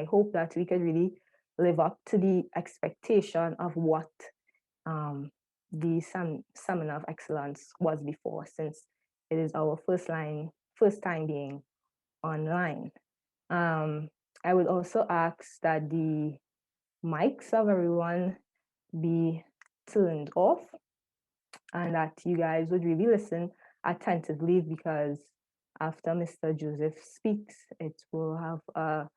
hope that we could really live up to the expectation of what the Seminar of Excellence was before, since it is our first time being online. I would also ask that the mics of everyone be turned off and that you guys would really listen attentively, because after Mr. Joseph speaks, it will have a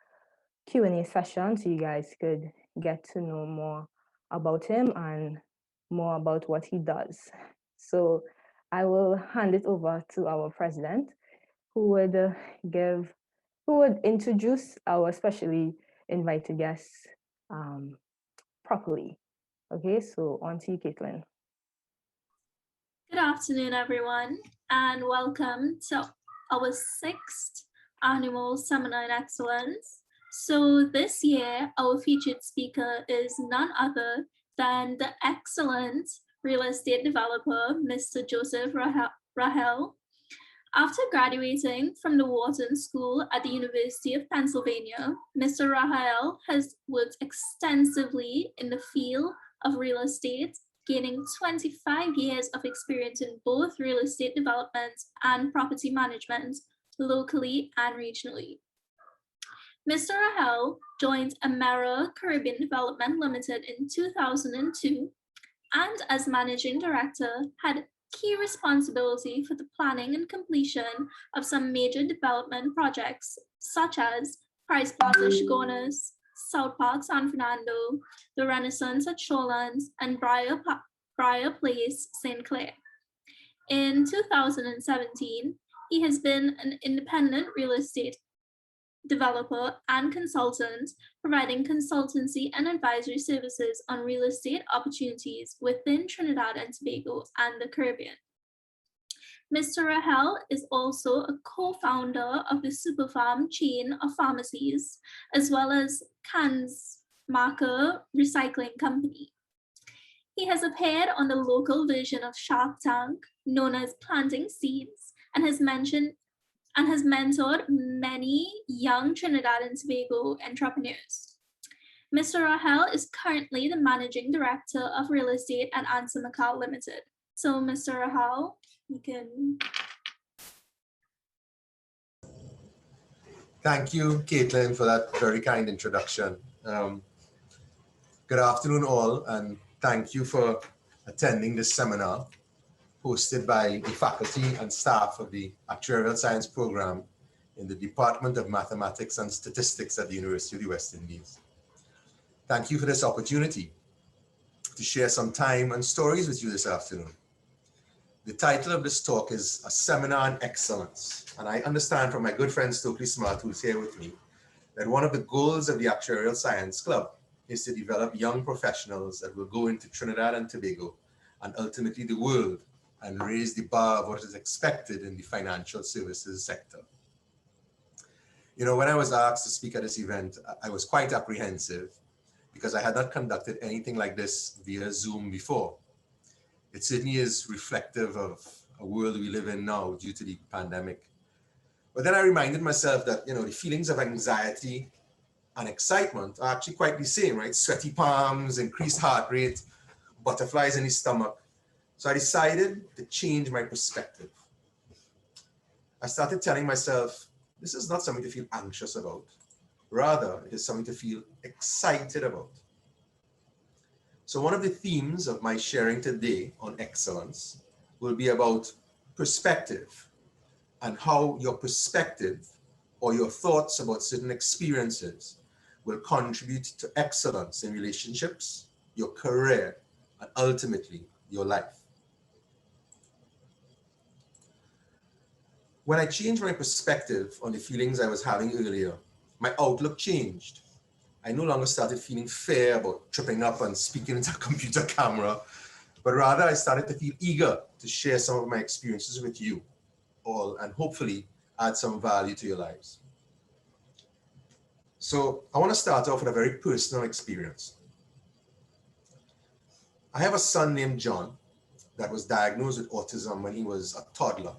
Q&A session, so you guys could get to know more about him and more about what he does. So I will hand it over to our president, who would introduce our specially invited guests properly. Okay, so on to you, Caitlin. Good afternoon, everyone, and welcome to our 6th annual Seminar in Excellence. So this year, our featured speaker is none other than the excellent real estate developer, Mr. Joseph Rahael. After graduating from the Wharton School at the University of Pennsylvania, Mr. Rahael has worked extensively in the field of real estate, gaining 25 years of experience in both real estate development and property management, locally and regionally. Mr. Rahael joined ANSA Caribbean Development Limited in 2002, and as managing director, had key responsibility for the planning and completion of some major development projects, such as Price Plaza Chagonas, South Park San Fernando, the Renaissance at Shorelands, and Briar Place, St. Clair. In 2017, he has been an independent real estate developer and consultant, providing consultancy and advisory services on real estate opportunities within Trinidad and Tobago and the Caribbean. Mr. Rahael is also a co-founder of the Superfarm chain of pharmacies, as well as ANSA McAL Recycling Company. He has appeared on the local version of Shark Tank, known as Planting Seeds, and has mentored many young Trinidad and Tobago entrepreneurs. Mr. Rahael is currently the managing director of real estate at ANSA McAL Limited. So, Mr. Rahael, you can. Thank you, Caitlin, for that very kind introduction. Good afternoon, all, and thank you for attending this seminar hosted by the faculty and staff of the Actuarial Science program in the Department of Mathematics and Statistics at the University of the West Indies. Thank you for this opportunity to share some time and stories with you this afternoon. The title of this talk is A Seminar in Excellence, and I understand from my good friend Stokely Smart, who's here with me, that one of the goals of the Actuarial Science Club is to develop young professionals that will go into Trinidad and Tobago and ultimately the world and raise the bar of what is expected in the financial services sector. You know, when I was asked to speak at this event, I was quite apprehensive because I had not conducted anything like this via Zoom before. It certainly is reflective of a world we live in now due to the pandemic. But then I reminded myself that, you know, the feelings of anxiety and excitement are actually quite the same, right? Sweaty palms, increased heart rate, butterflies in the stomach. So I decided to change my perspective. I started telling myself, this is not something to feel anxious about. Rather, it is something to feel excited about. So one of the themes of my sharing today on excellence will be about perspective and how your perspective or your thoughts about certain experiences will contribute to excellence in relationships, your career, and ultimately your life. When I changed my perspective on the feelings I was having earlier, my outlook changed. I no longer started feeling fear about tripping up and speaking into a computer camera, but rather I started to feel eager to share some of my experiences with you all and hopefully add some value to your lives. So I want to start off with a very personal experience. I have a son named John that was diagnosed with autism when he was a toddler.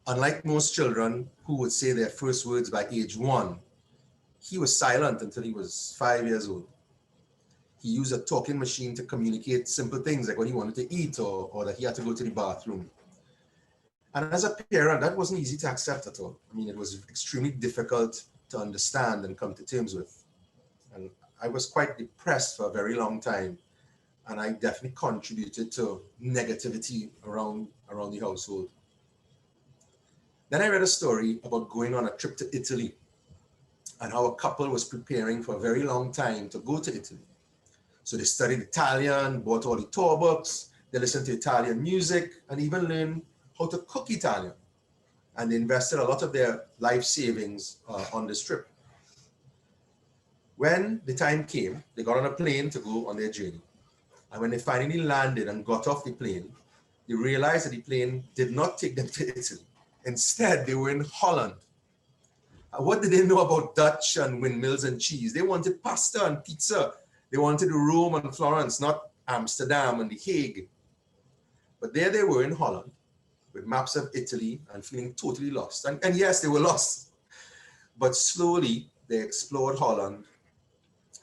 Unlike most children who would say their first words by age 1, he was silent until he was 5 years old. He used a talking machine to communicate simple things like what he wanted to eat or that he had to go to the bathroom. And as a parent, that wasn't easy to accept at all. I mean, it was extremely difficult to understand and come to terms with. And I was quite depressed for a very long time. And I definitely contributed to negativity around the household. Then I read a story about going on a trip to Italy and how a couple was preparing for a very long time to go to Italy. So they studied Italian, bought all the tour books, they listened to Italian music, and even learned how to cook Italian. And they invested a lot of their life savings on this trip. When the time came, they got on a plane to go on their journey. And when they finally landed and got off the plane, they realized that the plane did not take them to Italy. Instead, they were in Holland. What did they know about Dutch and windmills and cheese? They wanted pasta and pizza. They wanted Rome and Florence, not Amsterdam and The Hague. But there they were in Holland with maps of Italy and feeling totally lost. And yes, they were lost. But slowly they explored Holland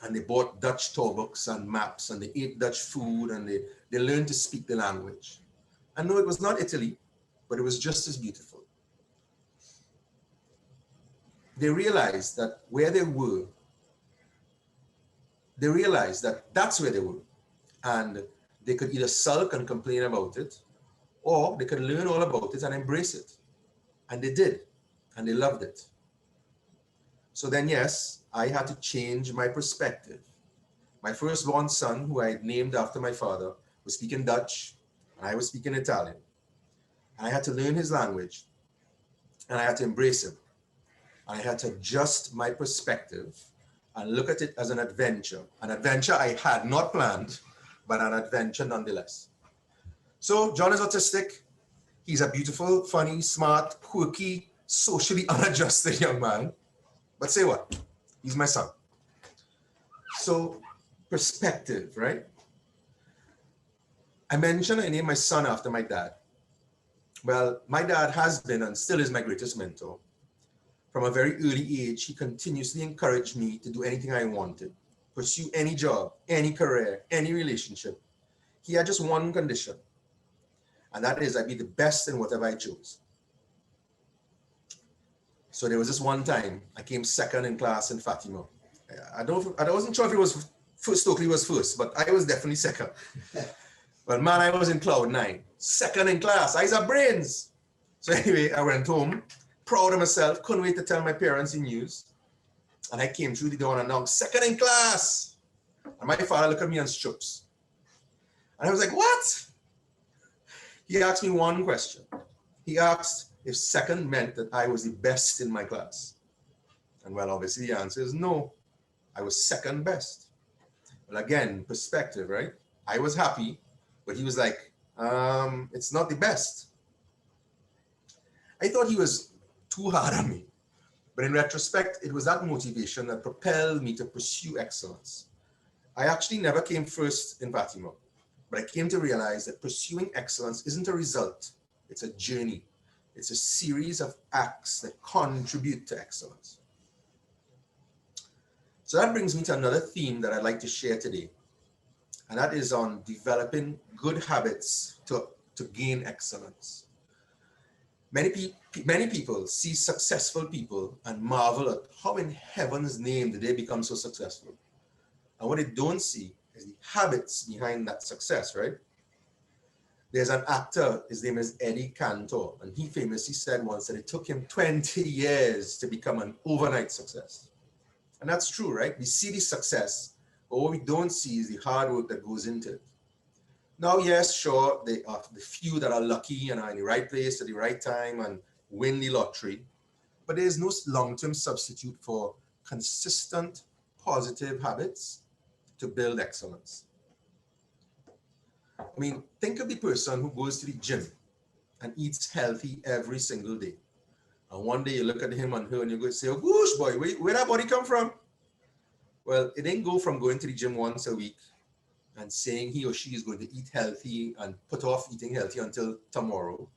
and they bought Dutch tour books and maps and they ate Dutch food and they learned to speak the language. And no, it was not Italy, but it was just as beautiful. They realized that where they were, they realized that that's where they were. And they could either sulk and complain about it, or they could learn all about it and embrace it. And they did, and they loved it. So then, yes, I had to change my perspective. My firstborn son, who I had named after my father, was speaking Dutch, and I was speaking Italian. And I had to learn his language, and I had to embrace him. I had to adjust my perspective and look at it as an adventure I had not planned, but an adventure nonetheless. So John is autistic. He's a beautiful, funny, smart, quirky, socially unadjusted young man. But say what? He's my son. So perspective, right? I mentioned I named my son after my dad. Well, my dad has been and still is my greatest mentor. From a very early age, he continuously encouraged me to do anything I wanted, pursue any job, any career, any relationship. He had just one condition, and that is I be the best in whatever I chose. So there was this one time I came second in class in Fatima. I wasn't sure if it was first, Stokely was first, but I was definitely second. But man, I was in cloud 9, second in class. I have brains. So anyway, I went home, proud of myself, couldn't wait to tell my parents the news. And I came through the door and announced, second in class. And my father looked at me and strokes. And I was like, what? He asked me one question. He asked if second meant that I was the best in my class. And well, obviously the answer is no. I was second best. Well, again, perspective, right? I was happy, but he was like, it's not the best. I thought he was too hard on me. But in retrospect, it was that motivation that propelled me to pursue excellence. I actually never came first in Fatima, but I came to realize that pursuing excellence isn't a result, it's a journey. It's a series of acts that contribute to excellence. So that brings me to another theme that I'd like to share today, and that is on developing good habits to gain excellence. Many people see successful people and marvel at how in heaven's name did they become so successful. And what they don't see is the habits behind that success, right? There's an actor, his name is Eddie Cantor, and he famously said once that it took him 20 years to become an overnight success. And that's true, right? We see the success, but what we don't see is the hard work that goes into it. Now, yes, sure, they are the few that are lucky and are in the right place at the right time and win the lottery, but there is no long-term substitute for consistent, positive habits to build excellence. I mean, think of the person who goes to the gym and eats healthy every single day. And one day you look at him and her and you go say, oh, whoosh, boy, where that body come from? Well, it didn't go from going to the gym once a week and saying he or she is going to eat healthy and put off eating healthy until tomorrow.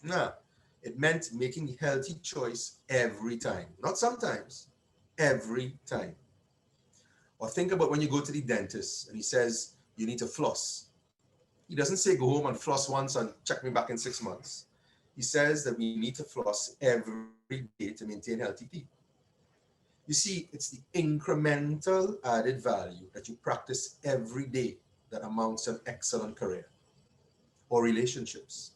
Nah, it meant making the healthy choice every time, not sometimes. every time. Or think about when you go to the dentist and he says you need to floss. He doesn't say go home and floss once and check me back in 6 months. He says that we need to floss every day to maintain healthy teeth. You see, it's the incremental added value that you practice every day that amounts to an excellent career or relationships.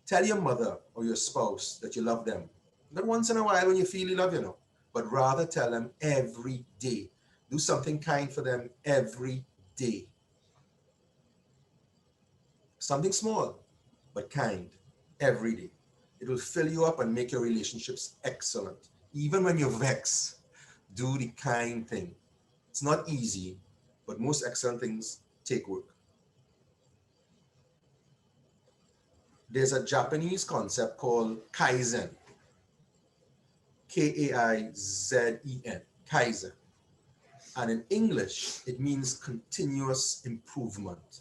Tell your mother or your spouse that you love them. Not once in a while when you feel you love, but rather tell them every day. Do something kind for them every day. Something small, but kind, every day. It will fill you up and make your relationships excellent. Even when you're vexed, do the kind thing. It's not easy, but most excellent things take work. There's a Japanese concept called Kaizen. Kaizen, Kaizen. And in English, it means continuous improvement.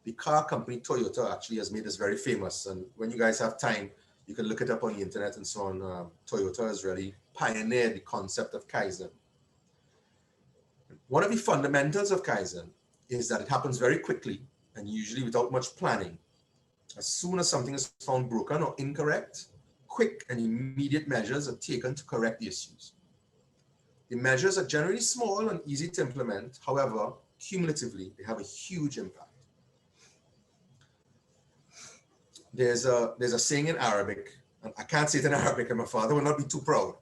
The car company Toyota actually has made this very famous. And when you guys have time, you can look it up on the internet and so on. Toyota has really pioneered the concept of Kaizen. One of the fundamentals of Kaizen is that it happens very quickly and usually without much planning. As soon as something is found broken or incorrect, quick and immediate measures are taken to correct the issues. The measures are generally small and easy to implement. However, cumulatively, they have a huge impact. There's a saying in Arabic, and I can't say it in Arabic and my father will not be too proud,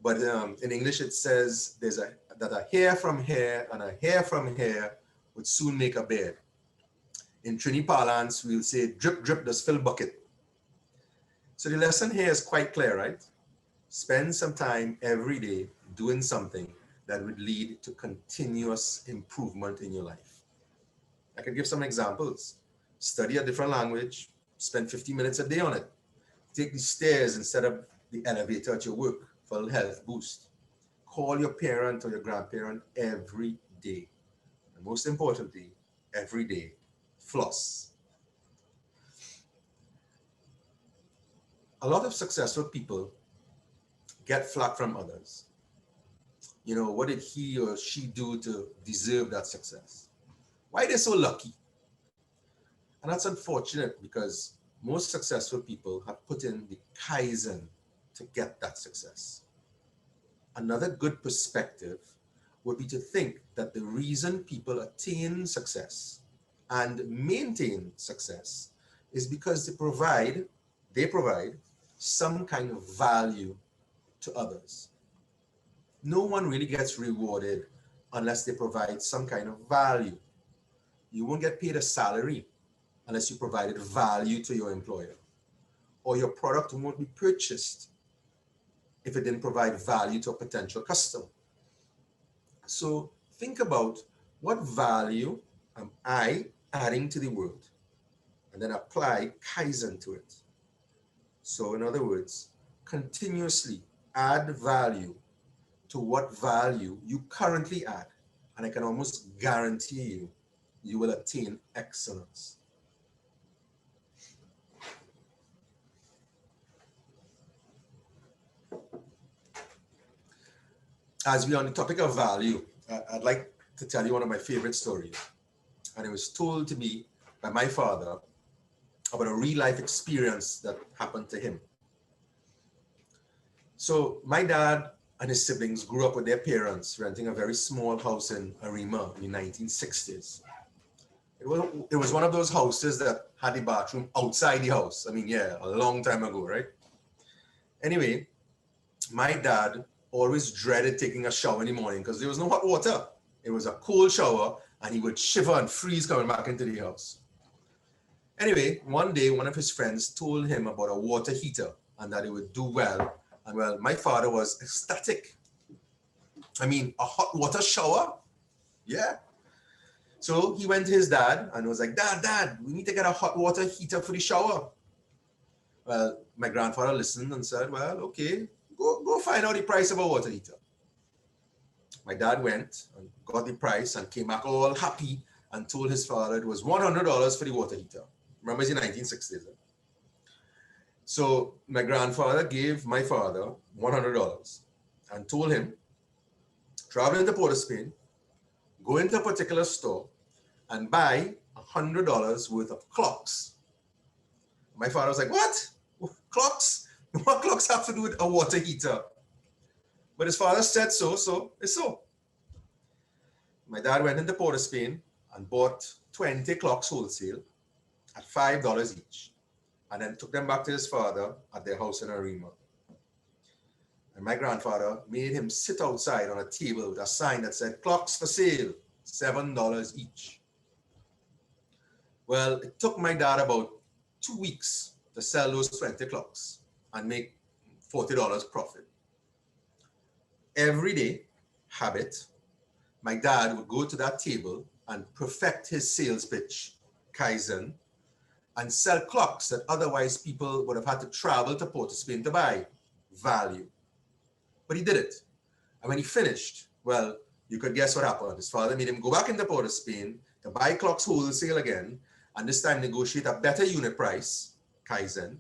but in English it says that a hair from here and a hair from here would soon make a beard. In Trini parlance, we'll say drip, drip does fill bucket. So the lesson here is quite clear, right? Spend some time every day doing something that would lead to continuous improvement in your life. I can give some examples. Study a different language, spend 50 minutes a day on it. Take the stairs instead of the elevator at your work for a health boost. Call your parent or your grandparent every day. And most importantly, every day, floss. A lot of successful people get flack from others. What did he or she do to deserve that success? Why are they so lucky? And that's unfortunate because most successful people have put in the Kaizen to get that success. Another good perspective would be to think that the reason people attain success and maintain success is because they provide some kind of value to others. No one really gets rewarded unless they provide some kind of value. You won't get paid a salary unless you provided value to your employer. Or your product won't be purchased if it didn't provide value to a potential customer. So think about what value am I adding to the world, and then apply Kaizen to it. So in other words, continuously add value to what value you currently add, and I can almost guarantee you will attain excellence. As we're on the topic of value, I'd like to tell you one of my favorite stories. And it was told to me by my father about a real life experience that happened to him. So my dad and his siblings grew up with their parents renting a very small house in Arima in the 1960s. It was one of those houses that had the bathroom outside the house. I mean, yeah, a long time ago, right? Anyway, my dad always dreaded taking a shower in the morning because there was no hot water. It was a cold shower and he would shiver and freeze coming back into the house. Anyway, one day, one of his friends told him about a water heater and that it would do well. And well, my father was ecstatic. I mean, a hot water shower? Yeah. So he went to his dad and was like, Dad, we need to get a hot water heater for the shower. Well, my grandfather listened and said, well, okay, go find out the price of a water heater. My dad went and got the price and came back all happy and told his father it was $100 for the water heater. Remember, it's the 1960s. So my grandfather gave my father $100 and told him travel into Port of Spain, go into a particular store and buy $100 worth of clocks. My father was like, what? Clocks? What clocks have to do with a water heater? But his father said so, so it's so. My dad went into Port of Spain and bought 20 clocks wholesale at $5 each, and then took them back to his father at their house in Arima. And my grandfather made him sit outside on a table with a sign that said, clocks for sale, $7 each. Well, it took my dad about 2 weeks to sell those 20 clocks and make $40 profit. Every day, habit, my dad would go to that table and perfect his sales pitch, Kaizen, and sell clocks that otherwise people would have had to travel to Port of Spain to buy, value. But he did it. And when he finished, well, you could guess what happened. His father made him go back into Port of Spain to buy clocks wholesale again, and this time negotiate a better unit price, Kaizen,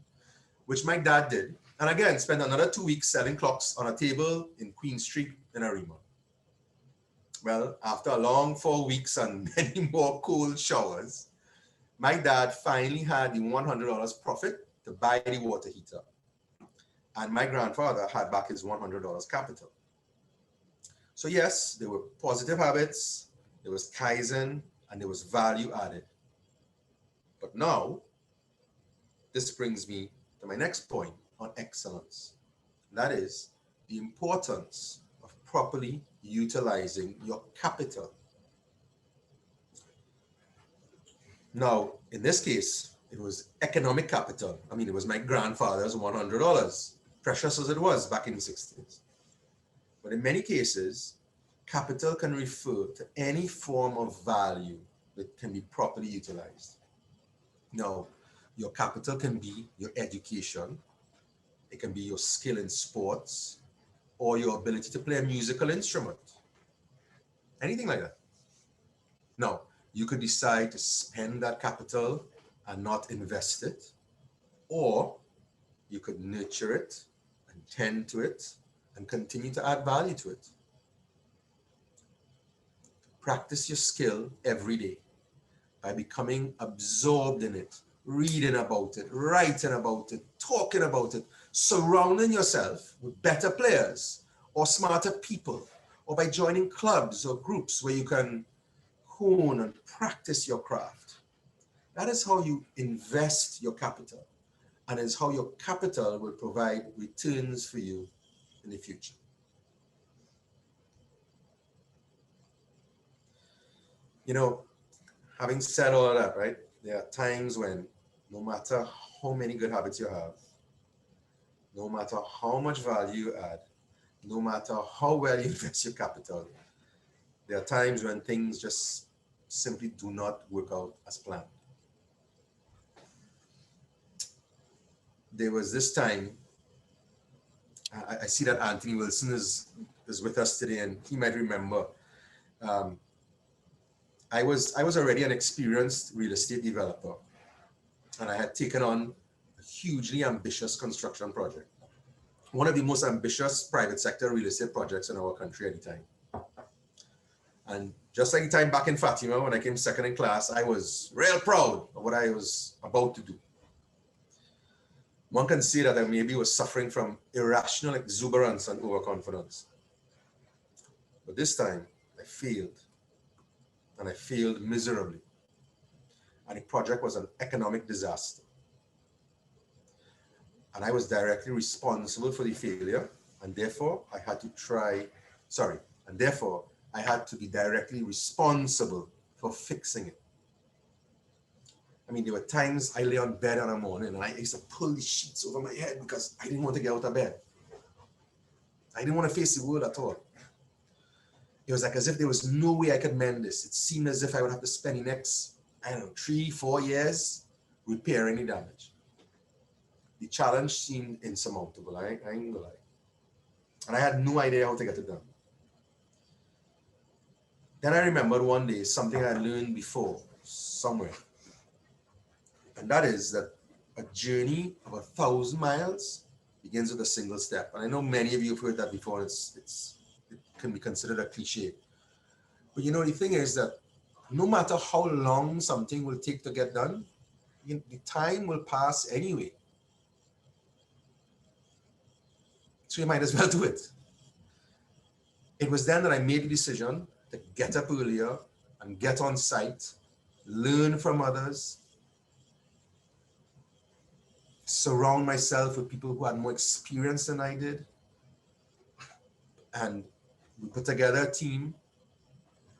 which my dad did. And again, spent another 2 weeks selling clocks on a table in Queen Street in Arima. Well, after a long 4 weeks and many more cold showers, my dad finally had the $100 profit to buy the water heater. And my grandfather had back his $100 capital. So yes, there were positive habits, there was Kaizen, and there was value added. But now, this brings me to my next point on excellence. That is the importance of properly utilizing your capital. Now, in this case, it was economic capital. I mean, it was my grandfather's $100, precious as it was back in the 60s. But in many cases, capital can refer to any form of value that can be properly utilized. Now, your capital can be your education, it can be your skill in sports, or your ability to play a musical instrument. Anything like that. Now, you could decide to spend that capital and not invest it, or you could nurture it and tend to it and continue to add value to it. Practice your skill every day by becoming absorbed in it, reading about it, writing about it, talking about it, surrounding yourself with better players or smarter people, or by joining clubs or groups where you can hone and practice your craft. That is how you invest your capital, and is how your capital will provide returns for you in the future. You know, having said all of that, right, there are times when no matter how many good habits you have, no matter how much value you add, no matter how well you invest your capital, there are times when things just simply do not work out as planned. There was this time, I see that Anthony Wilson is with us today, and he might remember. I was already an experienced real estate developer, and I had taken on a hugely ambitious construction project. One of the most ambitious private sector real estate projects in our country at the time. And just like the time back in Fatima, when I came second in class, I was real proud of what I was about to do. One can say that I maybe was suffering from irrational exuberance and overconfidence. But this time, I failed. And I failed miserably. And the project was an economic disaster. And I was directly responsible for the failure, and therefore I had to be directly responsible for fixing it. I mean, there were times I lay on bed in the morning and I used to pull the sheets over my head because I didn't want to get out of bed. I didn't want to face the world at all. It was like as if there was no way I could mend this. It seemed as if I would have to spend the next, 3-4 years repairing the damage. The challenge seemed insurmountable, I ain't gonna lie. And I had no idea how to get it done. Then I remembered one day something I had learned before, somewhere. And that is that a journey of 1,000 miles begins with a single step. And I know many of you have heard that before. It can be considered a cliche. But you know, the thing is that no matter how long something will take to get done, the time will pass anyway. So you might as well do it. It was then that I made the decision to get up earlier and get on site, learn from others, surround myself with people who had more experience than I did. And we put together a team,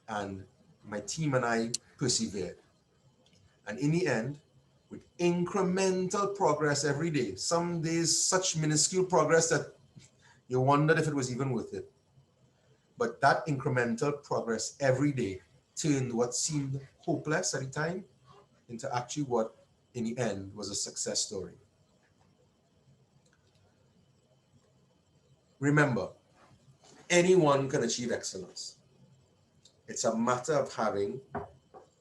and my team and I persevered. And in the end, with incremental progress every day, some days such minuscule progress that you wondered if it was even worth it. But that incremental progress every day turned what seemed hopeless at the time into actually what, in the end, was a success story. Remember, anyone can achieve excellence. It's a matter of having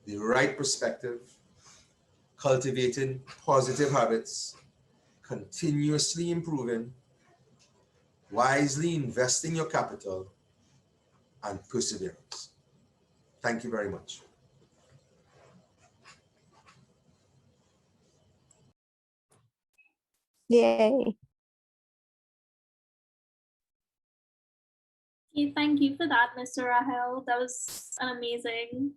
the right perspective, cultivating positive habits, continuously improving, wisely investing your capital, and perseverance. Thank you very much. Yay. Okay, thank you for that, Mr. Rahael. That was an amazing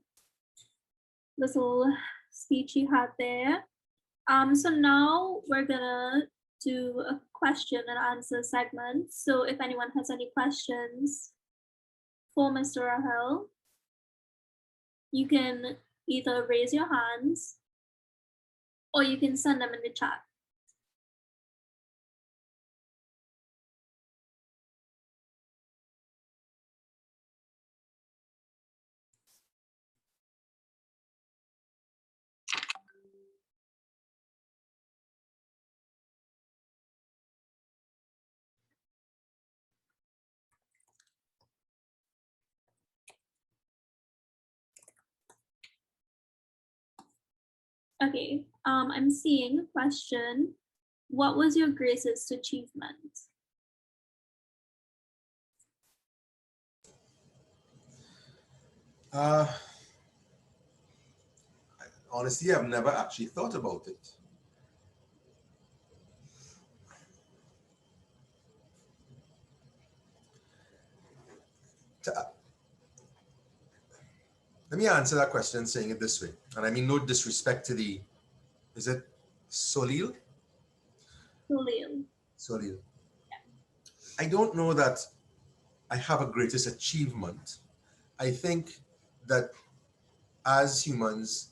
little speech you had there. So now we're gonna do a question and answer segment. So if anyone has any questions for Mr. Rahael, you can either raise your hands or you can send them in the chat. Okay, I'm seeing a question. What was your greatest achievement? Honestly, I've never actually thought about it. Let me answer that question saying it this way. And I mean no disrespect to the, is it Solil? Solil. Solil. I don't know that I have a greatest achievement. I think that as humans,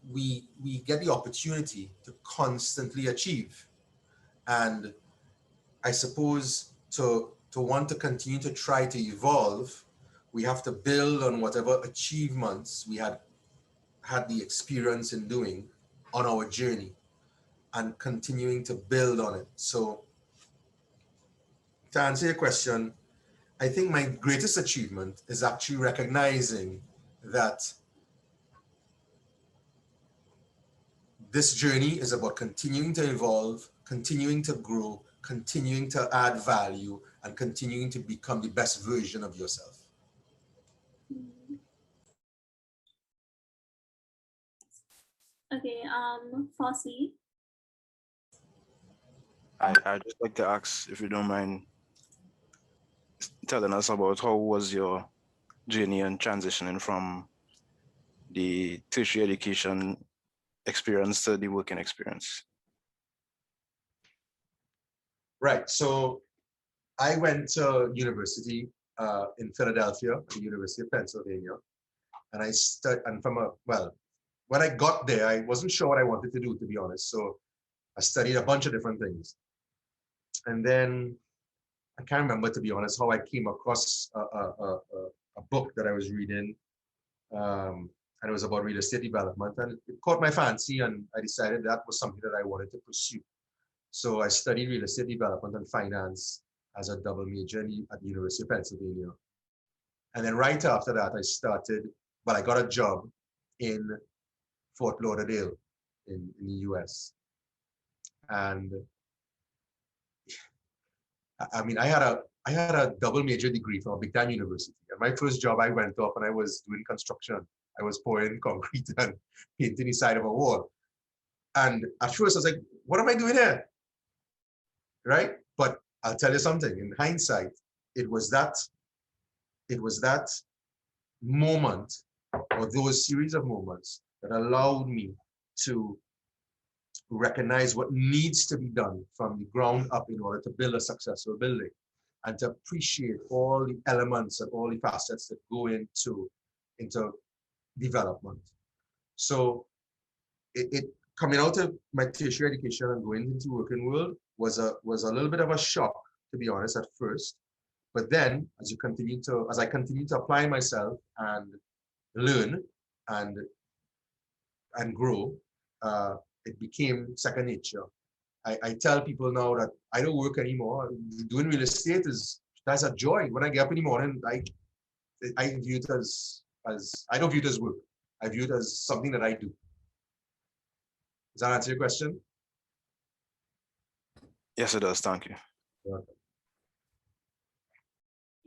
we get the opportunity to constantly achieve. And I suppose to want to continue to try to evolve, we have to build on whatever achievements we had the experience in doing on our journey and continuing to build on it. So to answer your question, I think my greatest achievement is actually recognizing that this journey is about continuing to evolve, continuing to grow, continuing to add value, and continuing to become the best version of yourself. Okay, Fossey. I'd just like to ask if you don't mind telling us about how was your journey and transitioning from the tertiary education experience to the working experience. Right. So I went to university in Philadelphia, the University of Pennsylvania, and I studied. And when I got there, I wasn't sure what I wanted to do, to be honest. So I studied a bunch of different things, and then I can't remember, to be honest, how I came across a book that I was reading, and it was about real estate development, and it caught my fancy, and I decided that was something that I wanted to pursue. So I studied real estate development and finance as a double major at the University of Pennsylvania. And then right after that, I got a job in Fort Lauderdale in the US. And I mean, I had I had a double major degree from a big time university. And my first job, I went off and I was doing construction. I was pouring concrete and painting the side of a wall. And at first I was like, what am I doing here? Right? But I'll tell you something, in hindsight, it was that moment or those series of moments that allowed me to recognize what needs to be done from the ground up in order to build a successful building, and to appreciate all the elements and all the facets that go into development. So it coming out of my tertiary education and going into the working world was a little bit of a shock, to be honest, at first. But then as I continue to apply myself and learn and grow, it became second nature. I tell people now that I don't work anymore. Doing real estate that's a joy. When I get up in the morning, I view it as I don't view it as work. I view it as something that I do. Does that answer your question? Yes, it does. Thank you.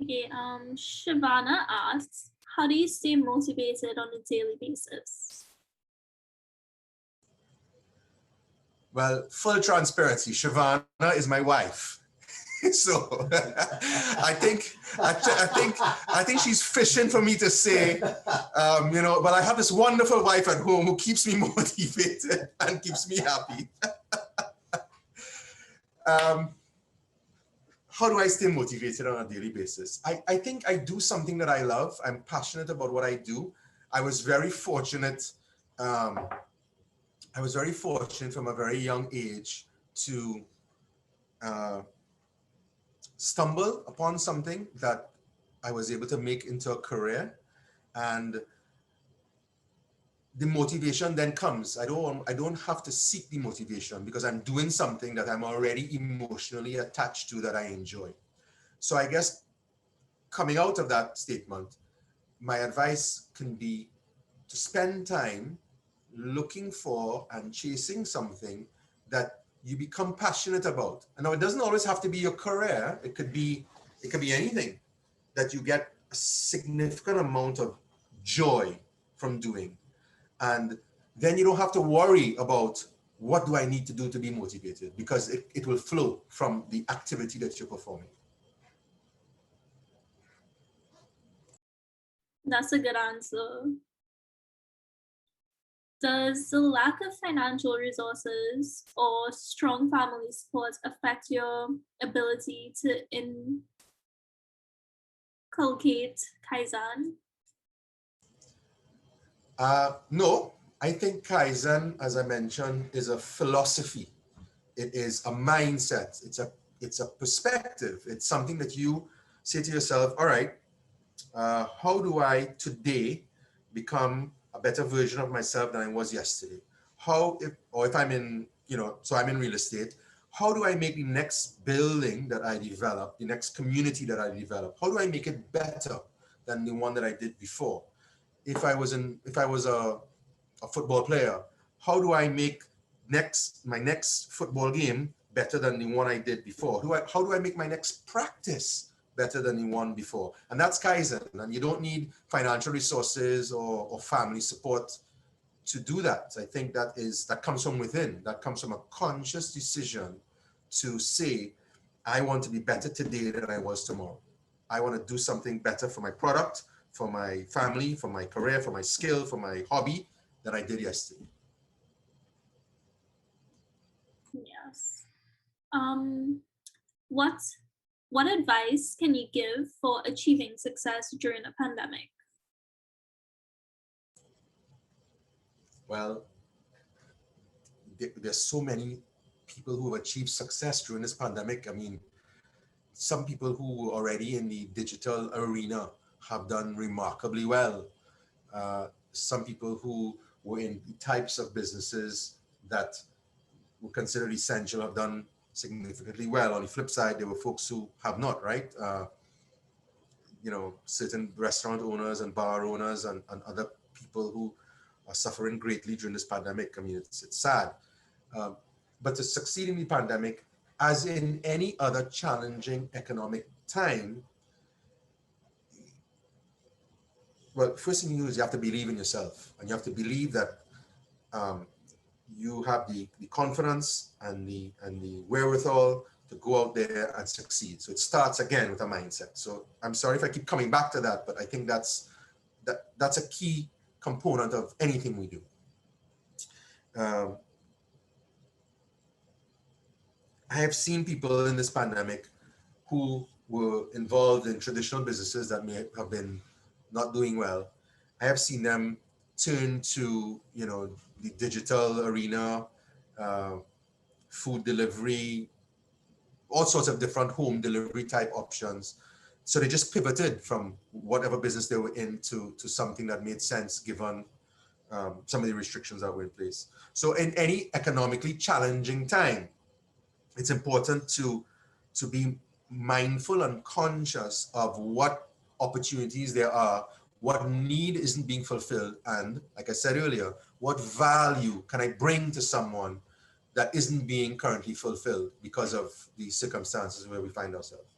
Okay, Shavana asks, how do you stay motivated on a daily basis? Well, full transparency, Shavana is my wife. So I think she's fishing for me to say, but I have this wonderful wife at home who keeps me motivated and keeps me happy. How do I stay motivated on a daily basis? I think I do something that I love. I'm passionate about what I do. I was very fortunate. From a very young age to stumble upon something that I was able to make into a career, and the motivation then comes. I don't have to seek the motivation because I'm doing something that I'm already emotionally attached to that I enjoy. So I guess coming out of that statement, my advice can be to spend time looking for and chasing something that you become passionate about. And now it doesn't always have to be your career. It could be anything that you get a significant amount of joy from doing. And then you don't have to worry about what do I need to do to be motivated, because it will flow from the activity that you're performing. That's a good answer. Does the lack of financial resources or strong family support affect your ability to inculcate Kaizen? No, I think Kaizen, as I mentioned, is a philosophy. It is a mindset. It's a perspective. It's something that you say to yourself, all right, how do I today become a better version of myself than I was yesterday? If I'm in, so I'm in real estate, how do I make the next building that I develop, the next community that I develop, how do I make it better than the one that I did before? If I was a football player, how do I make my next football game better than the one I did before? How do I make my next practice better than the one before? And that's Kaizen. And you don't need financial resources or family support to do that. I think that comes from within. That comes from a conscious decision to say, I want to be better today than I was tomorrow. I want to do something better for my product, for my family, for my career, for my skill, for my hobby than I did yesterday. Yes. What advice can you give for achieving success during a pandemic? Well, there's so many people who have achieved success during this pandemic. I mean, some people who were already in the digital arena have done remarkably well. Some people who were in types of businesses that were considered essential have done significantly well. On the flip side, there were folks who have not, right? Certain restaurant owners and bar owners and other people who are suffering greatly during this pandemic. I mean, it's sad. But to succeed in the pandemic, as in any other challenging economic time, well, first thing you do is you have to believe in yourself, and you have to believe that you have the confidence and the wherewithal to go out there and succeed. So it starts again with a mindset. So I'm sorry if I keep coming back to that, but I think that's a key component of anything we do. I have seen people in this pandemic who were involved in traditional businesses that may have been not doing well. I have seen them turn to, you know, the digital arena, food delivery, all sorts of different home delivery type options. So they just pivoted from whatever business they were in to something that made sense given some of the restrictions that were in place. So in any economically challenging time, it's important to be mindful and conscious of what opportunities there are, what need isn't being fulfilled, and like I said earlier, what value can I bring to someone that isn't being currently fulfilled because of the circumstances where we find ourselves.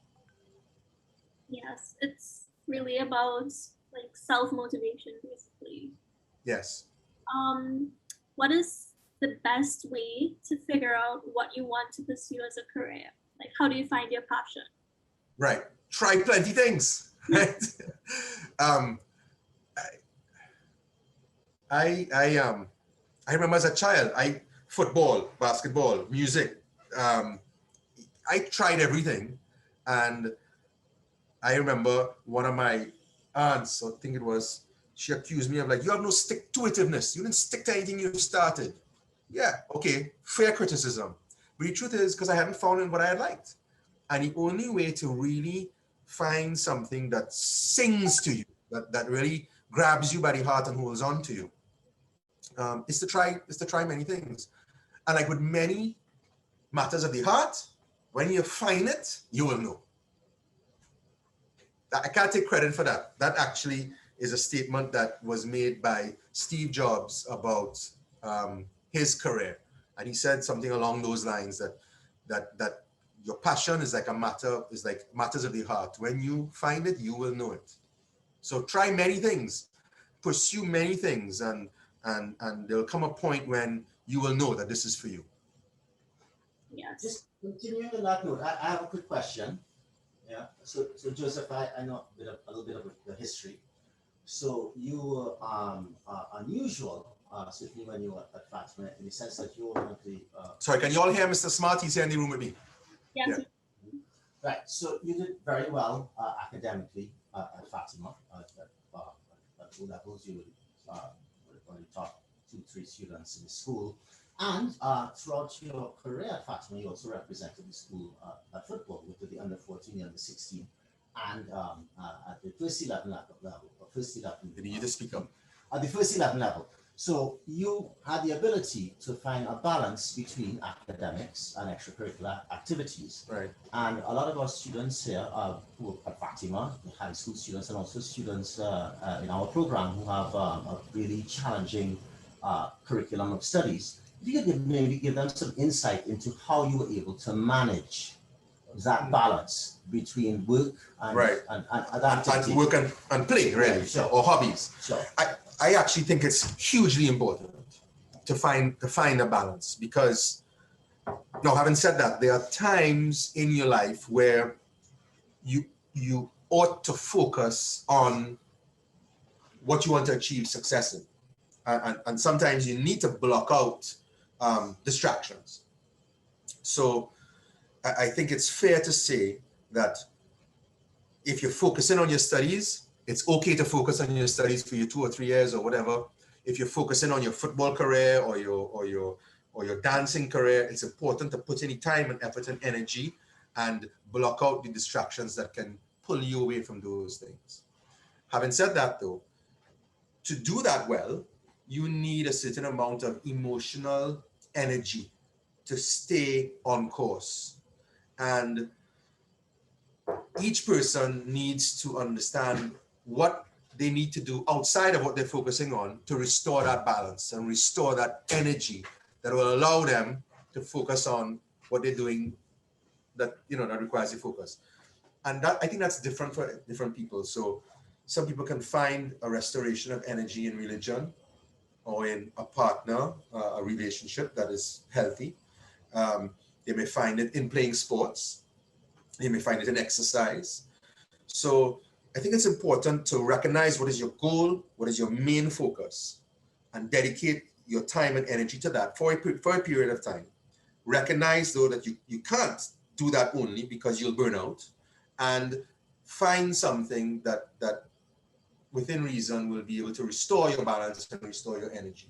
Yes, it's really about like self-motivation, basically. Yes. What is the best way to figure out what you want to pursue as a career? Like, how do you find your passion? Right. Try plenty things. Right. I remember as a child, football, basketball, music. I tried everything, and I remember one of my aunts, I think it was, she accused me of like, you have no stick-to-itiveness. You didn't stick to anything you started. Yeah, okay, fair criticism. But the truth is, because I hadn't found what I had liked. And the only way to really find something that sings to you, that really grabs you by the heart and holds on to you, is to try many things. And like with many matters of the heart, when you find it, you will know. I can't take credit for that. That actually is a statement that was made by Steve Jobs about his career. And he said something along those lines that your passion is like matters of the heart. When you find it, you will know it. So try many things, pursue many things, and there'll come a point when you will know that this is for you. Yes. Just continuing on that note, I have a quick question. Yeah. So Joseph, I know a little bit of the history. So you were unusual, certainly when you were at Fatima, in the sense that you were one of the. Sorry, can you all hear Mr. Smart? He's here in the room with me. Yes. Yeah. Right. So you did very well academically at Fatima. At O levels, you were one of the top 2-3 students in the school. And throughout your career at Fatima, you also represented the school at football with the under 14 and under 16, and at the first 11 level. Did you just speak up? At the first 11 level. So you had the ability to find a balance between academics and extracurricular activities. Right. And a lot of our students here who are at Fatima, the high school students, and also students in our program who have a really challenging curriculum of studies. If you could maybe give them some insight into how you were able to manage that balance between work and, right. and work and play, really, sure. Or hobbies. Sure. I actually think it's hugely important to find a balance, because, now having said that, there are times in your life where you ought to focus on what you want to achieve success in, and sometimes you need to block out distractions. So I think it's fair to say that if you're focusing on your studies, it's okay to focus on your studies for your 2 or 3 years or whatever. If you're focusing on your football career or your dancing career, it's important to put any time and effort and energy and block out the distractions that can pull you away from those things. Having said that, though, to do that well, you need a certain amount of emotional energy to stay on course. And each person needs to understand what they need to do outside of what they're focusing on to restore that balance and restore that energy that will allow them to focus on what they're doing that requires the focus. And that, I think that's different for different people. So some people can find a restoration of energy in religion or in a partner, a relationship that is healthy. They may find it in playing sports. They may find it in exercise. So I think it's important to recognize what is your goal, what is your main focus, and dedicate your time and energy to that for a period of time. Recognize though that you can't do that only because you'll burn out, and find something that within reason will be able to restore your balance and restore your energy.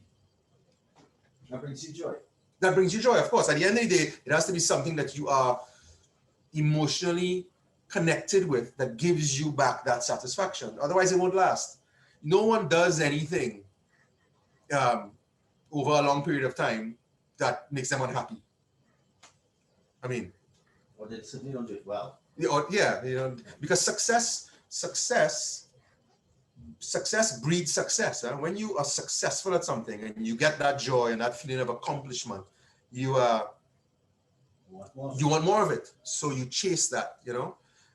That brings you joy. That brings you joy, of course. At the end of the day, it has to be something that you are emotionally connected with, that gives you back that satisfaction. Otherwise, it won't last. No one does anything over a long period of time that makes them unhappy. I mean, Or they certainly don't do it well. yeah, because success breeds success. Huh? When you are successful at something and you get that joy and that feeling of accomplishment, you want more of it. So you chase that,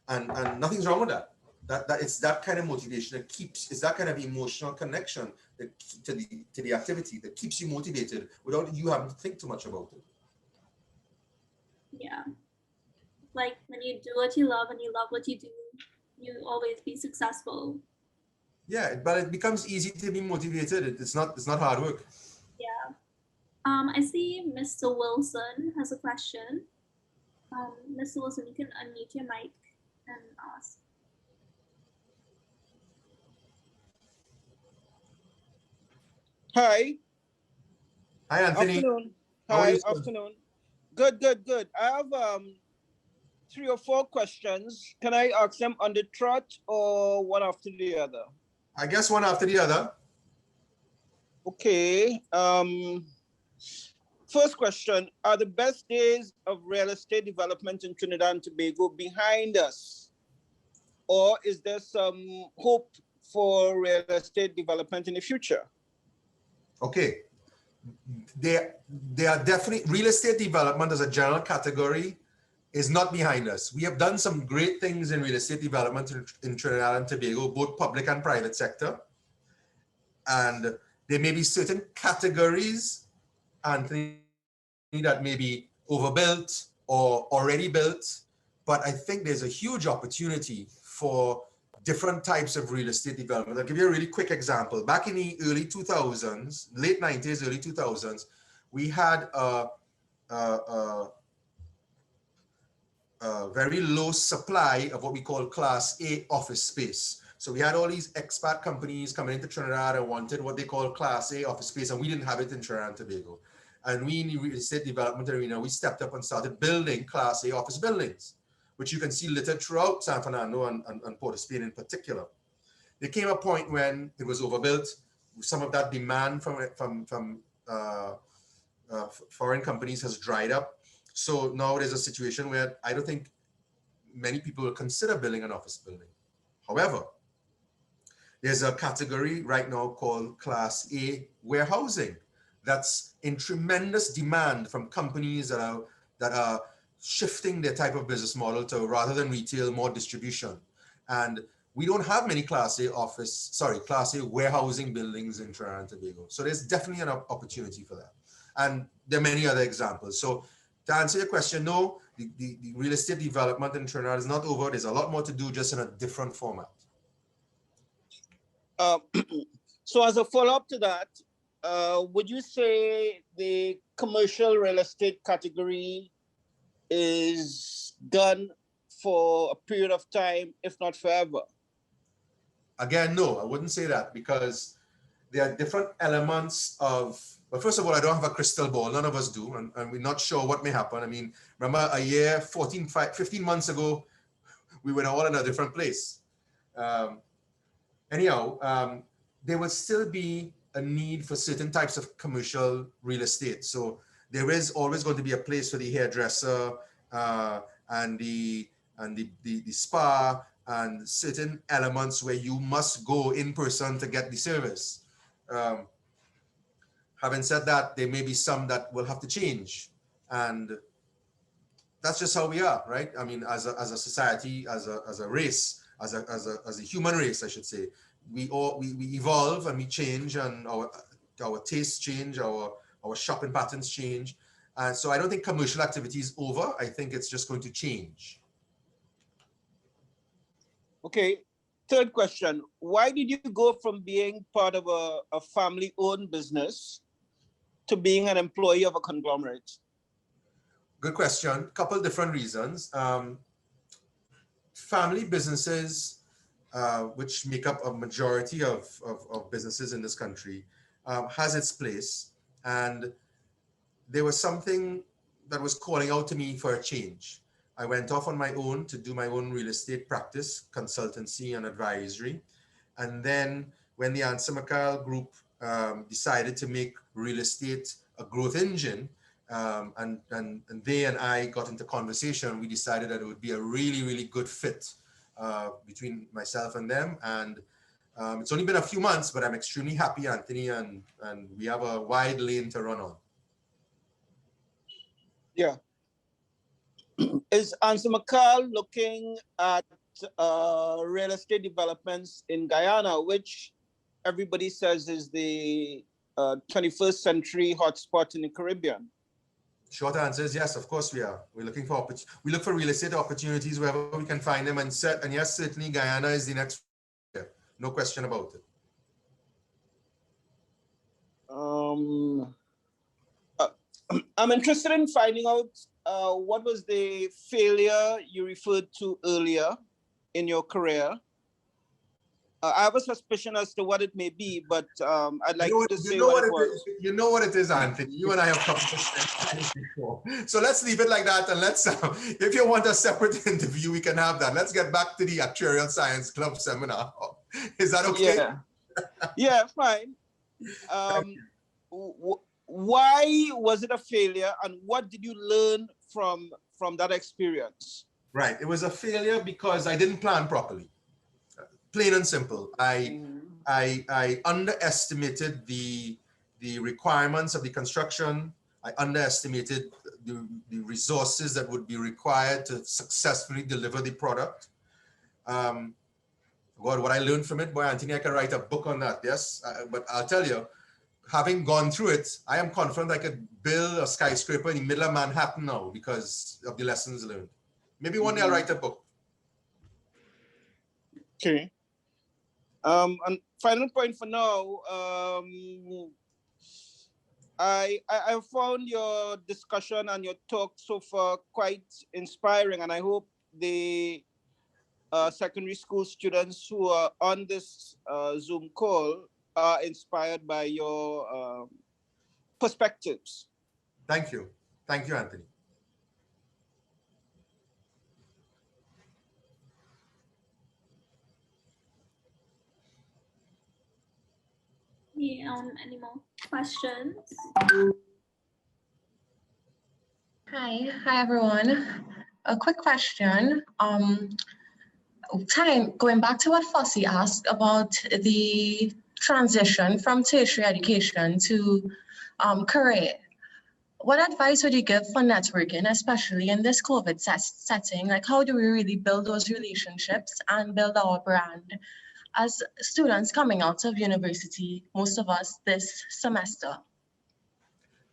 and nothing's wrong with that. That it's that kind of motivation that it's that kind of emotional connection to the activity that keeps you motivated without you having to think too much about it. Yeah. Like when you do what you love and you love what you do, you always be successful. Yeah, but it becomes easy to be motivated. It's not hard work. Yeah. I see Mr. Wilson has a question. Mr. Wilson, you can unmute your mic and ask. Hi. Hi, Anthony. Afternoon. How are Hi, you, sir? afternoon. Good. I have 3 or 4 questions. Can I ask them on the trot or one after the other? I guess one after the other. Okay. First question, are the best days of real estate development in Trinidad and Tobago behind us? Or is there some hope for real estate development in the future? Okay. There are definitely, real estate development as a general category is not behind us. We have done some great things in real estate development in Trinidad and Tobago, both public and private sector. And there may be certain categories, Anthony, that may be overbuilt or already built, but I think there's a huge opportunity for different types of real estate development. I'll give you a really quick example. Back in the early 2000s, late 90s, early 2000s, we had a very low supply of what we call Class A office space. So we had all these expat companies coming into Trinidad and wanted what they call Class A office space, and we didn't have it in Trinidad and Tobago. And we in the real estate development arena, we stepped up and started building Class A office buildings, which you can see littered throughout San Fernando and Port of Spain in particular. There came a point when it was overbuilt. Some of that demand from foreign companies has dried up. So now there's a situation where I don't think many people will consider building an office building. However, there's a category right now called Class A warehousing that's in tremendous demand from companies that are shifting their type of business model to, rather than retail, more distribution. And we don't have many Class A warehousing buildings in Trinidad and Tobago. So there's definitely an opportunity for that. And there are many other examples. So to answer your question, no, the real estate development in Trinidad is not over. There's a lot more to do, just in a different format. So as a follow-up to that, would you say the commercial real estate category is done for a period of time, if not forever? Again, no, I wouldn't say that, because there are different elements of, but first of all, I don't have a crystal ball. None of us do. And we're not sure what may happen. I mean, remember a year, 15 months ago, we were all in a different place. Anyhow, there will still be a need for certain types of commercial real estate. So there is always going to be a place for the hairdresser and the spa and certain elements where you must go in person to get the service. Having said that, there may be some that will have to change, and that's just how we are, right? I mean, as a society, as a race, as a human race, I should say, we evolve and we change, and our tastes change, our shopping patterns change. And so I don't think commercial activity is over. I think it's just going to change. Okay. Third question. Why did you go from being part of a family-owned business to being an employee of a conglomerate? Good question. Couple different reasons. Family businesses, which make up a majority of businesses in this country, has its place. And there was something that was calling out to me for a change. I went off on my own to do my own real estate practice, consultancy and advisory. And then when the ANSA McAL group decided to make real estate a growth engine, and they and I got into conversation, we decided that it would be a really, really good fit between myself and them. And it's only been a few months, but I'm extremely happy, Anthony, and we have a wide lane to run on. Yeah. Is ANSA McAL looking at real estate developments in Guyana, which everybody says is the 21st century hotspot in the Caribbean? Short answer is yes, of course we are. We're looking for we look for real estate opportunities wherever we can find them, and yes, certainly Guyana is the next. No question about it. I'm interested in finding out what was the failure you referred to earlier in your career. I have a suspicion as to what it may be, but I'd like to say what it was. You know what it is, Anthony. You and I have come to before. So let's leave it like that, and let's, if you want a separate interview, we can have that. Let's get back to the Actuarial Science Club seminar. Is that okay? Yeah, yeah, fine. Why was it a failure, and what did you learn from that experience? Right, it was a failure because I didn't plan properly. Plain and simple. I underestimated the requirements of the construction. I underestimated the resources that would be required to successfully deliver the product. God, what I learned from it, boy, Anthony, I can write a book on that, yes? But I'll tell you, having gone through it, I am confident I could build a skyscraper in the middle of Manhattan now because of the lessons learned. Maybe one day I'll write a book. Okay. And final point for now, I found your discussion and your talk so far quite inspiring, and I hope the secondary school students who are on this Zoom call are inspired by your perspectives. Thank you. Thank you, Anthony. Any more questions? Hi everyone. A quick question. Going back to what Fossey asked about the transition from tertiary education to career. What advice would you give for networking, especially in this COVID setting? Like, how do we really build those relationships and build our brand as students coming out of university, most of us this semester?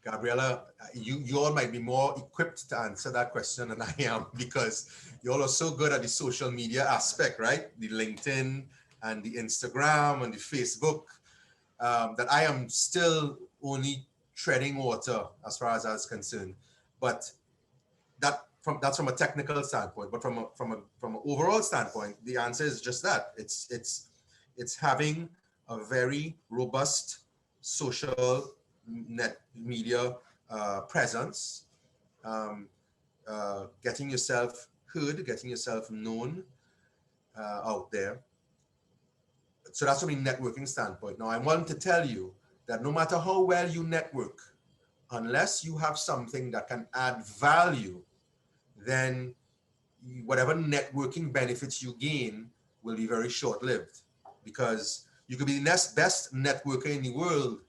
Gabriella, you all might be more equipped to answer that question than I am, because you all are so good at the social media aspect, right? The LinkedIn and the Instagram and the Facebook, that I am still only treading water as far as that's concerned. But that's from a technical standpoint. But from an overall standpoint, the answer is just that. It's having a very robust social net media presence, getting yourself heard, getting yourself known out there. So that's from a networking standpoint. Now, I want to tell you that no matter how well you network, unless you have something that can add value, then whatever networking benefits you gain will be very short-lived, because you could be the best networker in the world,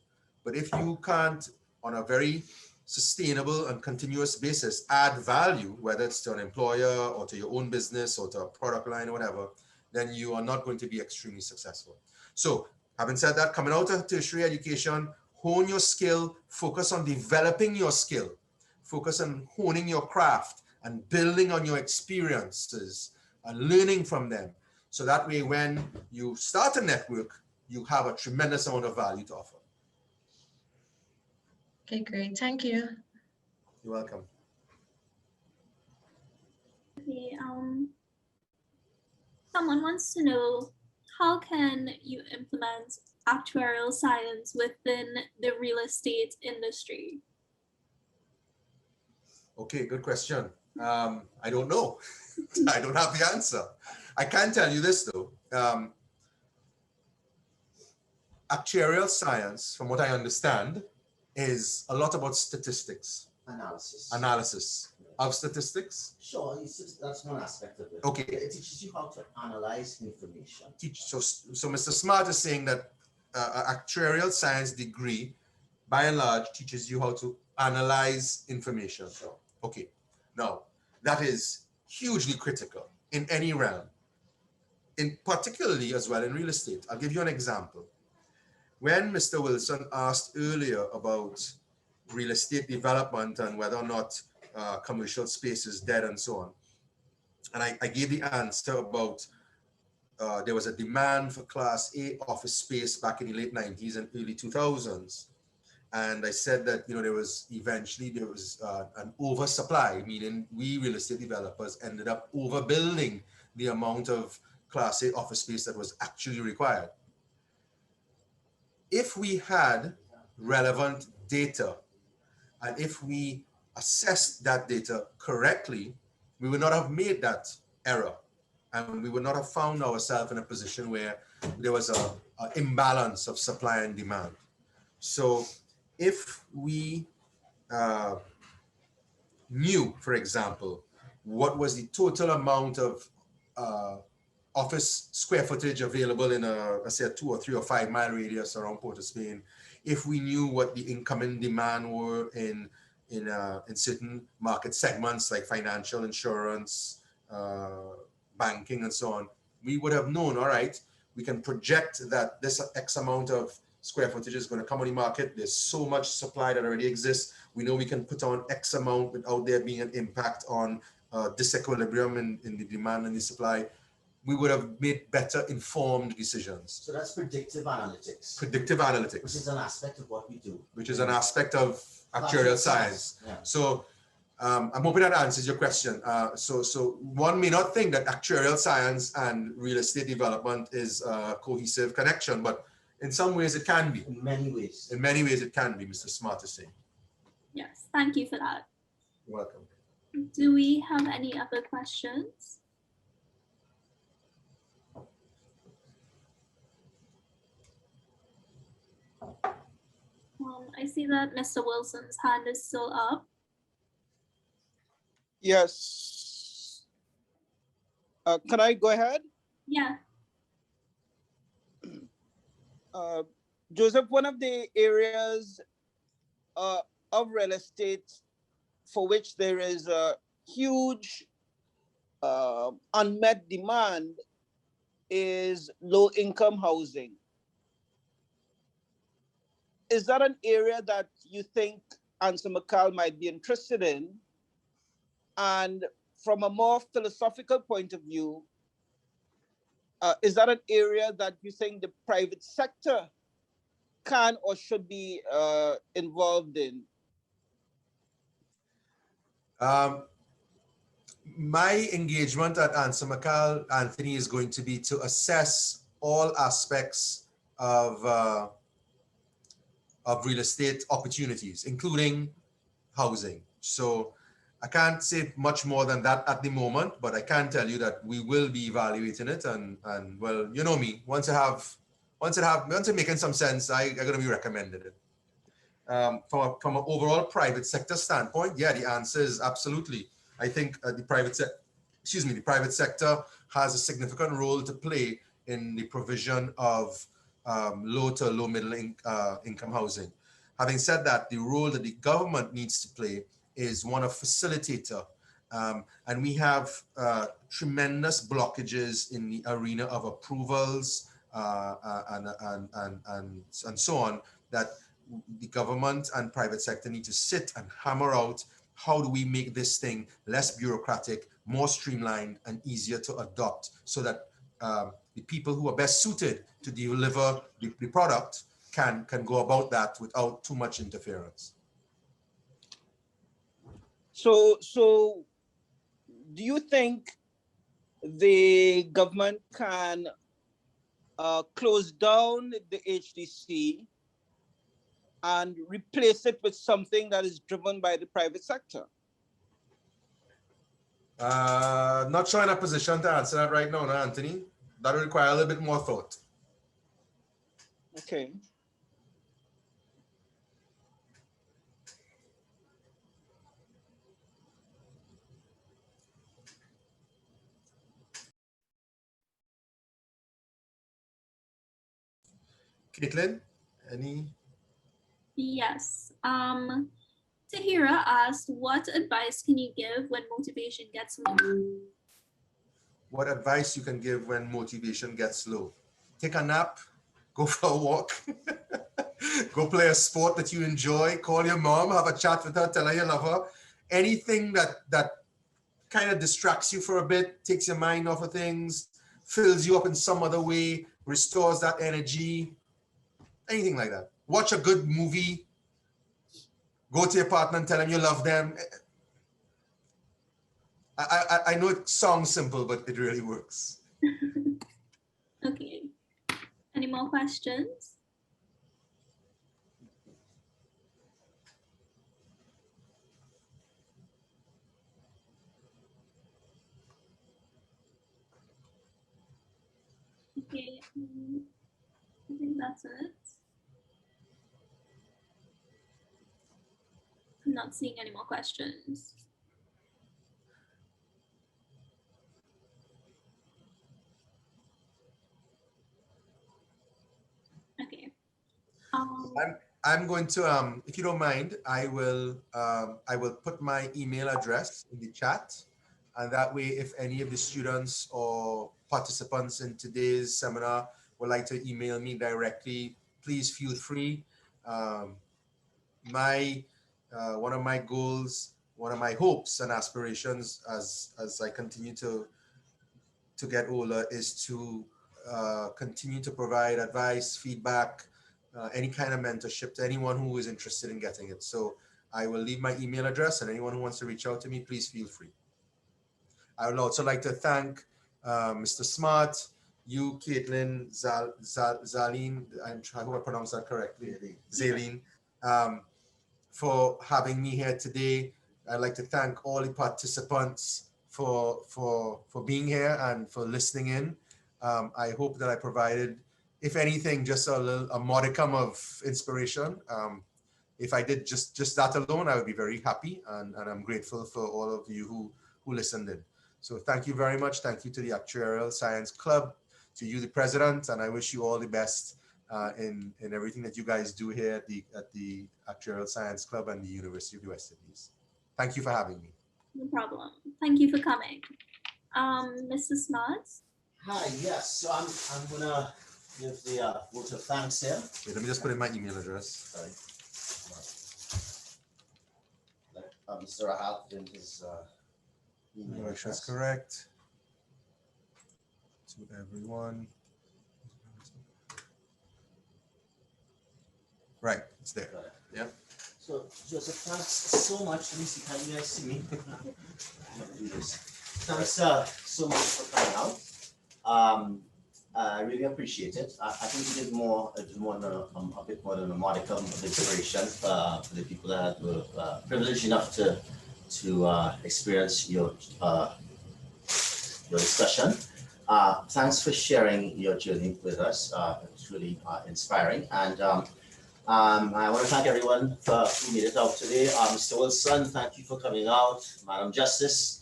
but if you can't, on a very sustainable and continuous basis add value, whether it's to an employer or to your own business or to a product line or whatever, then you are not going to be extremely successful. So having said that, coming out of tertiary education, hone your skill, focus on developing your skill, focus on honing your craft and building on your experiences and learning from them. So that way, when you start a network, you have a tremendous amount of value to offer. Okay, great. Thank you. You're welcome. Okay, someone wants to know, how can you implement actuarial science within the real estate industry? Okay, good question. I don't know. I don't have the answer. I can tell you this though. Actuarial science, from what I understand, is a lot about statistics. Analysis of statistics. Sure, that's one aspect of it. Okay. It teaches you how to analyze information. So Mr. Smart is saying that actuarial science degree, by and large, teaches you how to analyze information. Sure. Okay. Now, that is hugely critical in any realm, in particularly as well in real estate. I'll give you an example. When Mr. Wilson asked earlier about real estate development and whether or not commercial space is dead and so on, and I gave the answer about there was a demand for Class A office space back in the late 90s and early 2000s. And I said that, you know, there was an oversupply, meaning we real estate developers ended up overbuilding the amount of Class A office space that was actually required. If we had relevant data and if we assessed that data correctly, we would not have made that error. And we would not have found ourselves in a position where there was an imbalance of supply and demand. So if we knew, for example, what was the total amount of office square footage available in let's say a 2 or 3 or 5 mile radius around Port of Spain, if we knew what the income and demand were in certain market segments like financial, insurance, banking, and so on, we would have known, all right, we can project that this X amount of square footage is going to come on the market. There's so much supply that already exists. We know we can put on X amount without there being an impact on disequilibrium in the demand and the supply. We would have made better informed decisions. So that's predictive analytics. Predictive analytics. Which is an aspect of what we do. Which is an aspect of actuarial science. Yeah. So I'm hoping that answers your question. So one may not think that actuarial science and real estate development is a cohesive connection, but in some ways it can be. In many ways. In many ways it can be, Mr. Smart is saying. Yes, thank you for that. You're welcome. Do we have any other questions? I see that Mr. Wilson's hand is still up. Yes. Can I go ahead? Yeah. Joseph, one of the areas of real estate for which there is a huge unmet demand is low-income housing. Is that an area that you think ANSA McAL might be interested in? And from a more philosophical point of view, is that an area that you think the private sector can or should be involved in? My engagement at ANSA McAL, Anthony, is going to be to assess all aspects of real estate opportunities, including housing. So I can't say much more than that at the moment, but I can tell you that we will be evaluating it. And well, you know me, once it's making some sense, I'm going to be recommending it. From an overall private sector standpoint, yeah, the answer is absolutely. I think the private sector has a significant role to play in the provision of low to low middle income housing. Having said that, the role that the government needs to play is one of facilitator. And we have tremendous blockages in the arena of approvals and so on, that the government and private sector need to sit and hammer out, how do we make this thing less bureaucratic, more streamlined, and easier to adopt, so that the people who are best suited to deliver the product can go about that without too much interference. So do you think the government can close down the HDC and replace it with something that is driven by the private sector? Not sure in a position to answer that right now, Anthony. That will require a little bit more thought. Okay. Caitlin, any? Yes. Tahira asked, what advice can you give when motivation gets low? What advice you can give when motivation gets low? Take a nap, go for a walk, go play a sport that you enjoy, call your mom, have a chat with her, tell her you love her. Anything that kind of distracts you for a bit, takes your mind off of things, fills you up in some other way, restores that energy, anything like that. Watch a good movie, go to your partner and tell them you love them. I know it sounds simple, but it really works. Okay. Any more questions? Okay. I think that's it. I'm not seeing any more questions. Okay. I'm going to, if you don't mind, I will put my email address in the chat, and that way, if any of the students or participants in today's seminar would like to email me directly, please feel free. One of my goals, one of my hopes and aspirations as I continue to get older is to continue to provide advice, feedback, any kind of mentorship to anyone who is interested in getting it. So I will leave my email address, and anyone who wants to reach out to me, please feel free. I would also like to thank Mr. Smart, you, Caitlin, Zaline, I'm trying to pronounce that correctly, Zaline, for having me here today. I'd like to thank all the participants for being here and for listening in. I hope that I provided, if anything, just a modicum of inspiration. If I did just that alone, I would be very happy, and I'm grateful for all of you who listened in. So thank you very much. Thank you to the Actuarial Science Club, to you, the president, and I wish you all the best in everything that you guys do here at the Actuarial Science Club and the University of the West Indies. Thank you for having me. No problem. Thank you for coming. Mr. Smarts? Hi, yes. So I'm gonna give the vote of thanks here. Wait, let me just put in my email address. Sorry. Mr. Rahael in his email Make sure it's address. correct. To everyone. Right, it's there. Yeah. So Joseph, thanks so much. Let me see, can you guys see me? I'm gonna do this. Thanks so much for coming out. I really appreciate it. I think you did a bit more than a modicum of inspiration for the people that were privileged enough to experience your discussion. Thanks for sharing your journey with us. It's really inspiring. And I want to thank everyone who made it out today. Mr. Wilson, thank you for coming out. Madam Justice,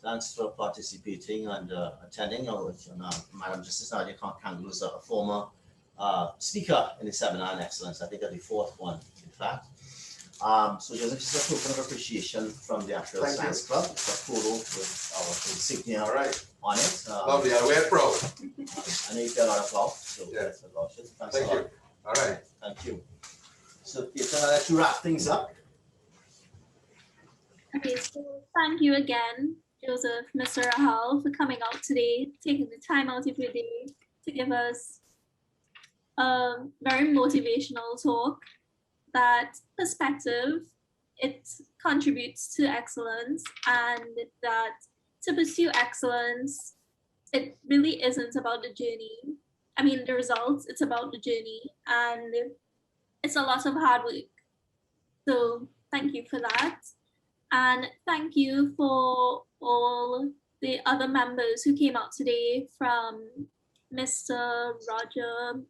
thanks for participating and attending. Madam Justice Nadia Kangaloo is a former speaker in the seminar on excellence. I think that's the fourth one, in fact. So Joseph, just a token of appreciation from the Actual Science Club. It's a photo with our insignia on it. Lovely, I wear it proud. I know you feel a lot of love, so Yeah. that's a lot. Thanks Thank a lot. you. All right. Thank you. So Peter, I'll let you wrap things up. Okay, so thank you again, Joseph, Mr. Rahael, for coming out today, taking the time out of your day to give us a very motivational talk. That perspective, it contributes to excellence, and that to pursue excellence, it really isn't about the journey. I mean, the results, it's about the journey, and it's a lot of hard work. So thank you for that. And thank you for all the other members who came out today, from Mr. Roger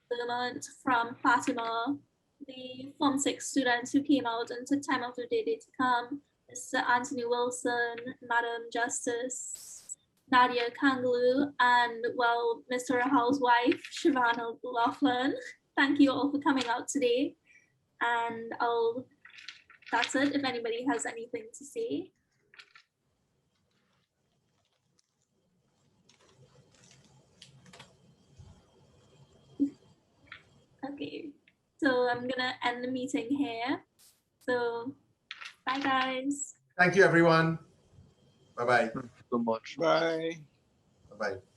Vermont, from Fatima, the Form 6 students who came out and took time out of their day to come, Mr. Anthony Wilson, Madam Justice, Nadia Kangaloo, and, well, Mr. Rahael's wife, Shavana Laughlin. Thank you all for coming out today. And that's it, if anybody has anything to say. Okay, so I'm gonna end the meeting here. So bye, guys. Thank you, everyone. Bye-bye. Thank you so much. Bye. Bye-bye.